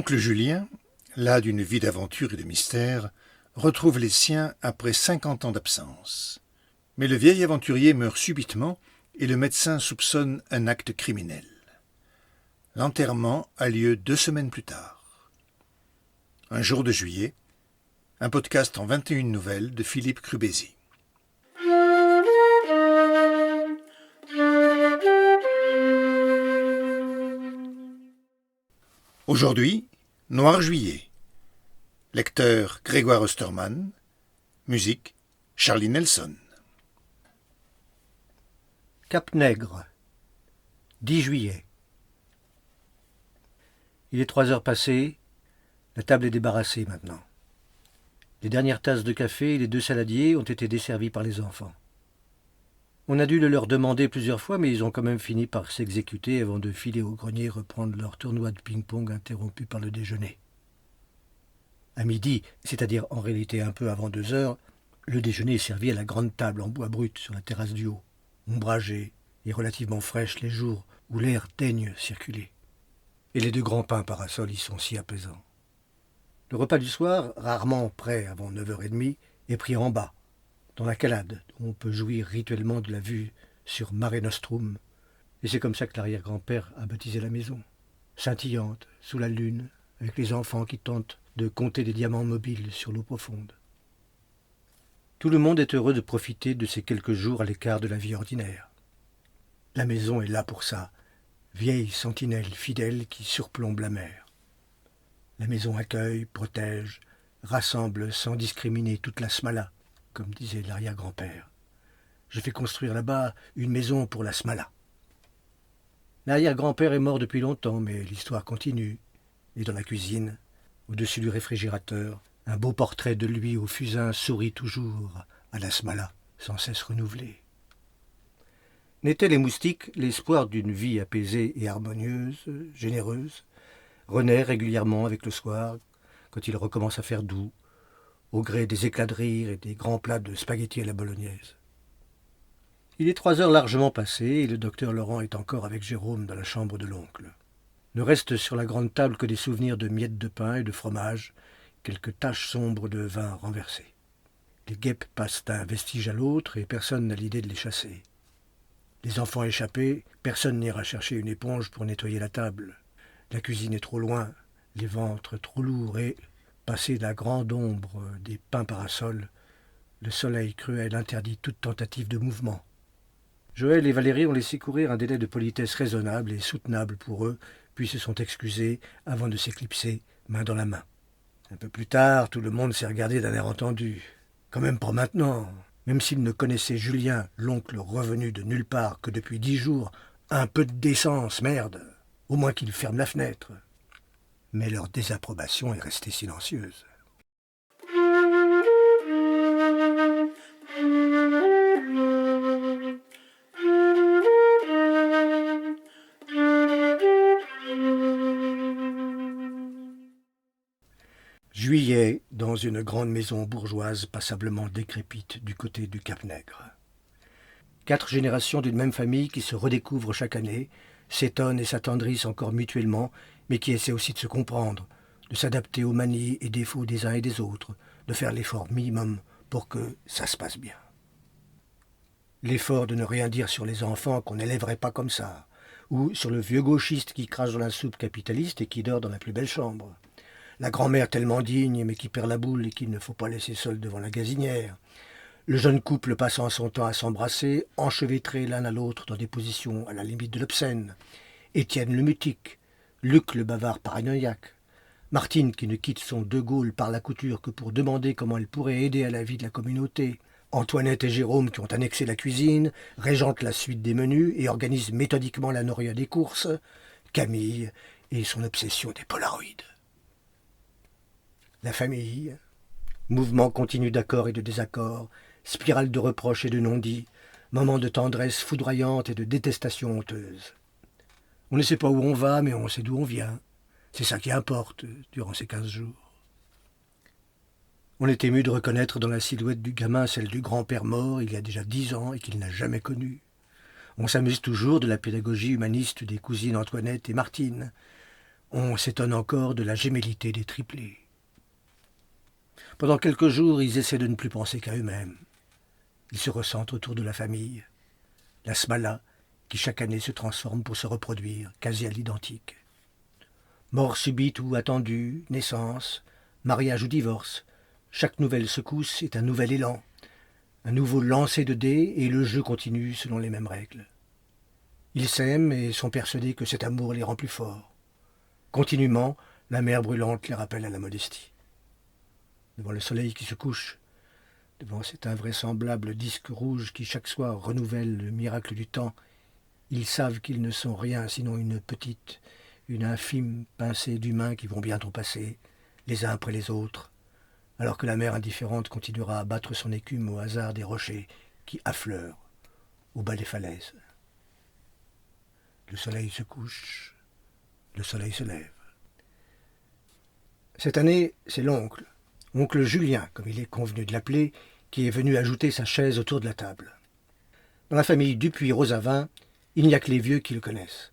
L'oncle Julien, las d'une vie d'aventure et de mystère, retrouve les siens après 50 ans d'absence. Mais le vieil aventurier meurt subitement et le médecin soupçonne un acte criminel. L'enterrement a lieu 2 semaines plus tard. Un jour de juillet, un podcast en 21 nouvelles de Philippe Crubézy. Aujourd'hui, Noir Juillet. Lecteur Grégoire Osterman. Musique Charlie Nelson. Cap-Nègre, 10 juillet. Il est 3 heures passées, la table est débarrassée maintenant. Les dernières tasses de café et les 2 saladiers ont été desservis par les enfants. On a dû le leur demander plusieurs fois, mais ils ont quand même fini par s'exécuter avant de filer au grenier reprendre leur tournoi de ping-pong interrompu par le déjeuner. À midi, c'est-à-dire en réalité un peu avant 2 heures, le déjeuner est servi à la grande table en bois brut sur la terrasse du haut, ombragée et relativement fraîche les jours où l'air daigne circuler. Et les 2 grands pains parasols y sont si apaisants. Le repas du soir, rarement prêt avant 9h30, est pris en bas, dans la calade, où on peut jouir rituellement de la vue sur Mare Nostrum. Et c'est comme ça que l'arrière-grand-père a baptisé la maison, scintillante, sous la lune, avec les enfants qui tentent de compter des diamants mobiles sur l'eau profonde. Tout le monde est heureux de profiter de ces quelques jours à l'écart de la vie ordinaire. La maison est là pour ça, vieille sentinelle fidèle qui surplombe la mer. La maison accueille, protège, rassemble sans discriminer toute la Smala, comme disait l'arrière-grand-père. Je fais construire là-bas une maison pour la Smala. L'arrière-grand-père est mort depuis longtemps, mais l'histoire continue. Et dans la cuisine, au-dessus du réfrigérateur, un beau portrait de lui au fusain sourit toujours à la Smala, sans cesse renouvelée. N'étaient les moustiques l'espoir d'une vie apaisée et harmonieuse, généreuse, renaît régulièrement avec le soir, quand il recommence à faire doux, au gré des éclats de rire et des grands plats de spaghettis à la bolognaise. Il est 3 heures largement passées et le docteur Laurent est encore avec Jérôme dans la chambre de l'oncle. Ne restent sur la grande table que des souvenirs de miettes de pain et de fromage, quelques taches sombres de vin renversé. Les guêpes passent d'un vestige à l'autre et personne n'a l'idée de les chasser. Les enfants échappés, personne n'ira chercher une éponge pour nettoyer la table. La cuisine est trop loin, les ventres trop lourds et, passé la grande ombre des pins parasols, le soleil cruel interdit toute tentative de mouvement. Joël et Valérie ont laissé courir un délai de politesse raisonnable et soutenable pour eux, puis se sont excusés avant de s'éclipser, main dans la main. Un peu plus tard, tout le monde s'est regardé d'un air entendu. Quand même pas maintenant. Même s'ils ne connaissaient Julien, l'oncle revenu de nulle part que depuis 10 jours, un peu de décence, merde. Au moins qu'il ferme la fenêtre. Mais leur désapprobation est restée silencieuse. Juillet, dans une grande maison bourgeoise passablement décrépite du côté du Cap-Nègre. 4 générations d'une même famille qui se redécouvrent chaque année, s'étonnent et s'attendrissent encore mutuellement, mais qui essaient aussi de se comprendre, de s'adapter aux manies et défauts des uns et des autres, de faire l'effort minimum pour que ça se passe bien. L'effort de ne rien dire sur les enfants qu'on n'élèverait pas comme ça, ou sur le vieux gauchiste qui crache dans la soupe capitaliste et qui dort dans la plus belle chambre. La grand-mère tellement digne mais qui perd la boule et qu'il ne faut pas laisser seule devant la gazinière. Le jeune couple passant son temps à s'embrasser, enchevêtrés l'un à l'autre dans des positions à la limite de l'obscène. Étienne le mutique, Luc le bavard paranoïaque, Martine qui ne quitte son De Gaulle par la couture que pour demander comment elle pourrait aider à la vie de la communauté, Antoinette et Jérôme qui ont annexé la cuisine, régentent la suite des menus et organisent méthodiquement la noria des courses, Camille et son obsession des polaroïdes. La famille, mouvement continu d'accords et de désaccords, spirale de reproches et de non-dits, moment de tendresse foudroyante et de détestation honteuse. On ne sait pas où on va, mais on sait d'où on vient. C'est ça qui importe durant ces 15 jours. On est ému de reconnaître dans la silhouette du gamin celle du grand-père mort il y a déjà 10 ans et qu'il n'a jamais connu. On s'amuse toujours de la pédagogie humaniste des cousines Antoinette et Martine. On s'étonne encore de la gémellité des triplés. Pendant quelques jours, ils essaient de ne plus penser qu'à eux-mêmes. Ils se recentrent autour de la famille, la Smala, qui chaque année se transforme pour se reproduire, quasi à l'identique. Mort subite ou attendue, naissance, mariage ou divorce, chaque nouvelle secousse est un nouvel élan, un nouveau lancer de dés et le jeu continue selon les mêmes règles. Ils s'aiment et sont persuadés que cet amour les rend plus forts. Continuellement, la mer brûlante les rappelle à la modestie. Devant le soleil qui se couche, devant cet invraisemblable disque rouge qui chaque soir renouvelle le miracle du temps, ils savent qu'ils ne sont rien sinon une petite, une infime pincée d'humains qui vont bientôt passer, les uns après les autres, alors que la mer indifférente continuera à battre son écume au hasard des rochers qui affleurent au bas des falaises. Le soleil se couche, le soleil se lève. Cette année, c'est l'oncle, oncle Julien, comme il est convenu de l'appeler, qui est venu ajouter sa chaise autour de la table. Dans la famille Dupuis-Rosavin, il n'y a que les vieux qui le connaissent.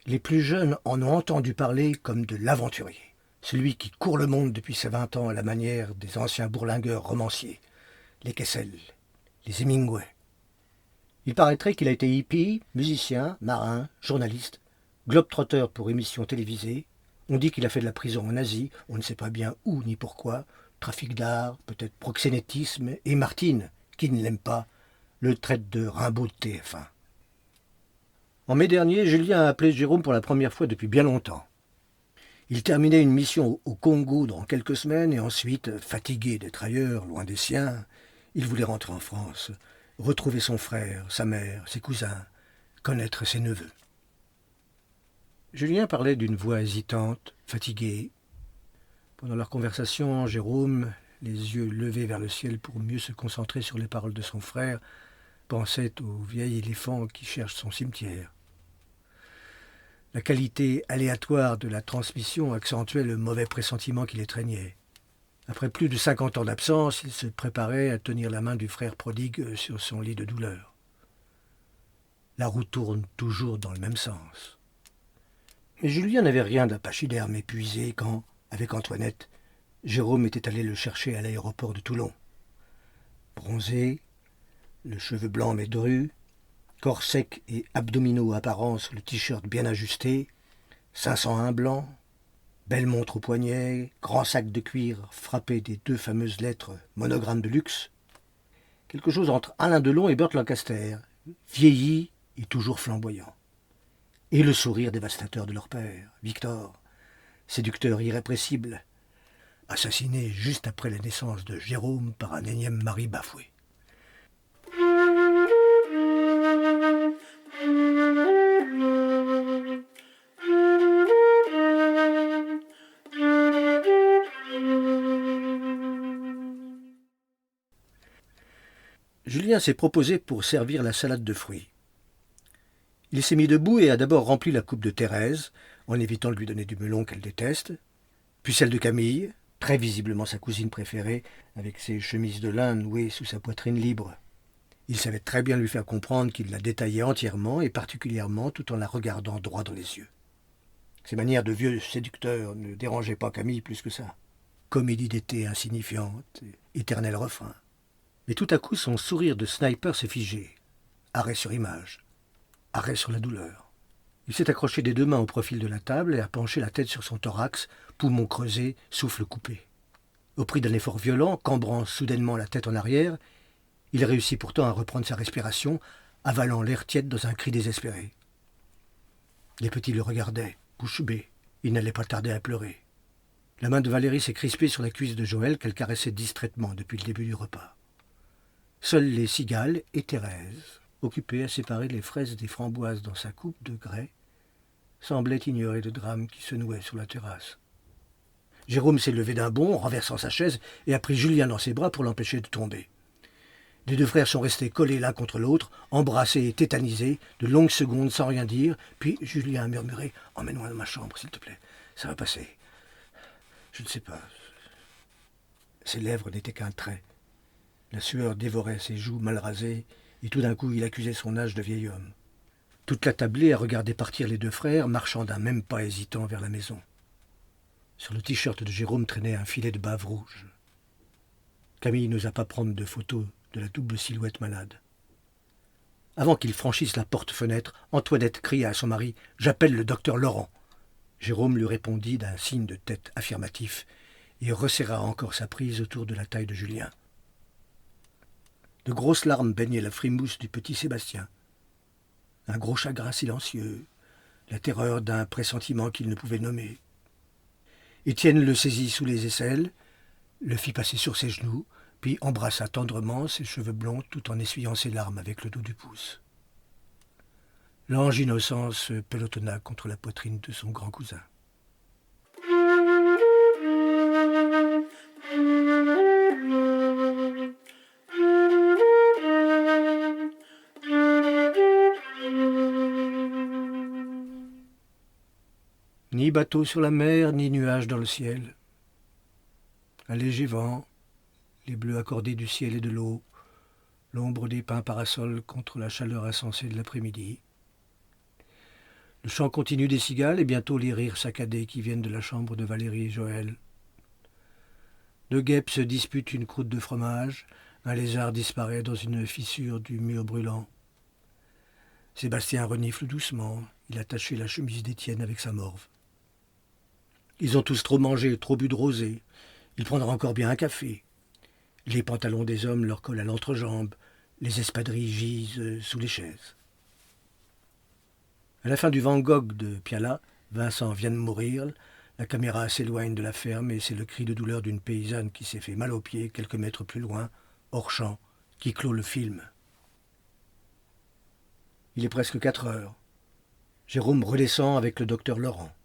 Les plus jeunes en ont entendu parler comme de l'aventurier, celui qui court le monde depuis ses 20 ans à la manière des anciens bourlingueurs romanciers, les Kessel, les Hemingway. Il paraîtrait qu'il a été hippie, musicien, marin, journaliste, globe-trotteur pour émissions télévisées. On dit qu'il a fait de la prison en Asie, on ne sait pas bien où ni pourquoi, trafic d'art, peut-être proxénétisme, et Martine, qui ne l'aime pas, le traite de Rimbaud de TF1. En mai dernier, Julien a appelé Jérôme pour la première fois depuis bien longtemps. Il terminait une mission au Congo dans quelques semaines et ensuite, fatigué d'être ailleurs, loin des siens, il voulait rentrer en France, retrouver son frère, sa mère, ses cousins, connaître ses neveux. Julien parlait d'une voix hésitante, fatiguée. Pendant leur conversation, Jérôme, les yeux levés vers le ciel pour mieux se concentrer sur les paroles de son frère, pensait au vieil éléphant qui cherche son cimetière. La qualité aléatoire de la transmission accentuait le mauvais pressentiment qui l'étreignait. Après plus de 50 ans d'absence, il se préparait à tenir la main du frère prodigue sur son lit de douleur. La roue tourne toujours dans le même sens. Mais Julien n'avait rien d'un pachyderme épuisé quand, avec Antoinette, Jérôme était allé le chercher à l'aéroport de Toulon. Bronzé, le cheveu blanc mais dru, corps sec et abdominaux apparents sous le t-shirt bien ajusté, 501 blanc, belle montre au poignet, grand sac de cuir frappé des 2 fameuses lettres monogramme de luxe, quelque chose entre Alain Delon et Burt Lancaster, vieilli et toujours flamboyant. Et le sourire dévastateur de leur père, Victor, séducteur irrépressible, assassiné juste après la naissance de Jérôme par un énième mari bafoué. Julien s'est proposé pour servir la salade de fruits. Il s'est mis debout et a d'abord rempli la coupe de Thérèse, en évitant de lui donner du melon qu'elle déteste, puis celle de Camille, très visiblement sa cousine préférée, avec ses chemises de lin nouées sous sa poitrine libre. Il savait très bien lui faire comprendre qu'il la détaillait entièrement et particulièrement tout en la regardant droit dans les yeux. Ses manières de vieux séducteur ne dérangeaient pas Camille plus que ça. Comédie d'été insignifiante, éternel refrain. Mais tout à coup, son sourire de sniper s'est figé. Arrêt sur image. Arrêt sur la douleur. Il s'est accroché des 2 mains au profil de la table et a penché la tête sur son thorax, poumon creusé, souffle coupé. Au prix d'un effort violent, cambrant soudainement la tête en arrière, il réussit pourtant à reprendre sa respiration, avalant l'air tiède dans un cri désespéré. Les petits le regardaient, bouche bée. Il n'allait pas tarder à pleurer. La main de Valérie s'est crispée sur la cuisse de Joël qu'elle caressait distraitement depuis le début du repas. Seuls les cigales et Thérèse, occupée à séparer les fraises des framboises dans sa coupe de grès, semblaient ignorer le drame qui se nouait sur la terrasse. Jérôme s'est levé d'un bond, renversant sa chaise, et a pris Julien dans ses bras pour l'empêcher de tomber. Les 2 frères sont restés collés l'un contre l'autre, embrassés et tétanisés, de longues secondes sans rien dire, puis Julien a murmuré « Emmène-moi dans ma chambre, s'il te plaît, ça va passer. » Je ne sais pas. Ses lèvres n'étaient qu'un trait. La sueur dévorait ses joues mal rasées, et tout d'un coup il accusait son âge de vieil homme. Toute l'attablée a regardé partir les deux frères, marchant d'un même pas hésitant vers la maison. Sur le t-shirt de Jérôme traînait un filet de bave rouge. Camille n'osa pas prendre de photos de la double silhouette malade. Avant qu'il franchisse la porte-fenêtre, Antoinette cria à son mari « J'appelle le docteur Laurent ». Jérôme lui répondit d'un signe de tête affirmatif et resserra encore sa prise autour de la taille de Julien. De grosses larmes baignaient la frimousse du petit Sébastien. Un gros chagrin silencieux, la terreur d'un pressentiment qu'il ne pouvait nommer. Étienne le saisit sous les aisselles, le fit passer sur ses genoux, puis embrassa tendrement ses cheveux blonds tout en essuyant ses larmes avec le dos du pouce. L'ange innocent se pelotonna contre la poitrine de son grand cousin. Ni bateau sur la mer, ni nuages dans le ciel. Un léger vent, les bleus accordés du ciel et de l'eau, l'ombre des pins parasols contre la chaleur insensée de l'après-midi. Le chant continu des cigales et bientôt les rires saccadés qui viennent de la chambre de Valérie et Joël. Deux guêpes se disputent une croûte de fromage, un lézard disparaît dans une fissure du mur brûlant. Sébastien renifle doucement, il a taché la chemise d'Étienne avec sa morve. Ils ont tous trop mangé, trop bu de rosé. Il prendra encore bien un café. Les pantalons des hommes leur collent à l'entrejambe. Les espadrilles gisent sous les chaises. À la fin du Van Gogh de Piala, Vincent vient de mourir. La caméra s'éloigne de la ferme et c'est le cri de douleur d'une paysanne qui s'est fait mal aux pieds quelques mètres plus loin, hors champ, qui clôt le film. Il est presque 4 heures. Jérôme redescend avec le docteur Laurent.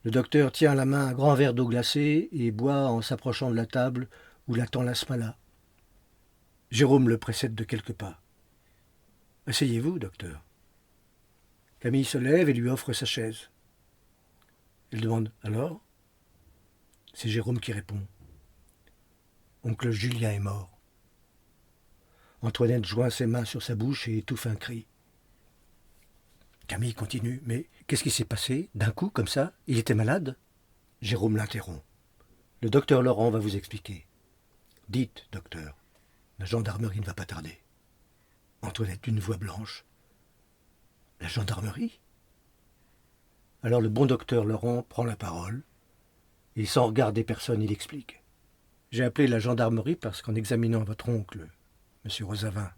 Le docteur tient à la main un grand verre d'eau glacée et boit en s'approchant de la table où l'attend la smala. Jérôme le précède de quelques pas. « Asseyez-vous, docteur. » Camille se lève et lui offre sa chaise. Elle demande « Alors ?» C'est Jérôme qui répond. « Oncle Julien est mort. » Antoinette joint ses mains sur sa bouche et étouffe un cri. Camille continue. « Mais qu'est-ce qui s'est passé? D'un coup, comme ça? Il était malade ?» Jérôme l'interrompt. « Le docteur Laurent va vous expliquer. »« Dites, docteur, la gendarmerie ne va pas tarder. » Antoinette d'une voix blanche. « La gendarmerie ?» Alors le bon docteur Laurent prend la parole et sans regarder personne, il explique. « J'ai appelé la gendarmerie parce qu'en examinant votre oncle, M. Rosavin,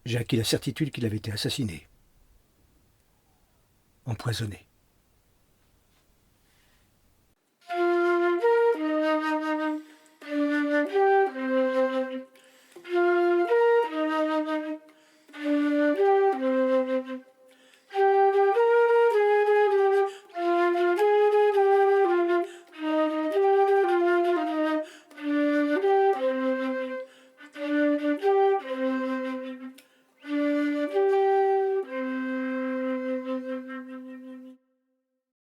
j'ai acquis la certitude qu'il avait été assassiné. Empoisonné.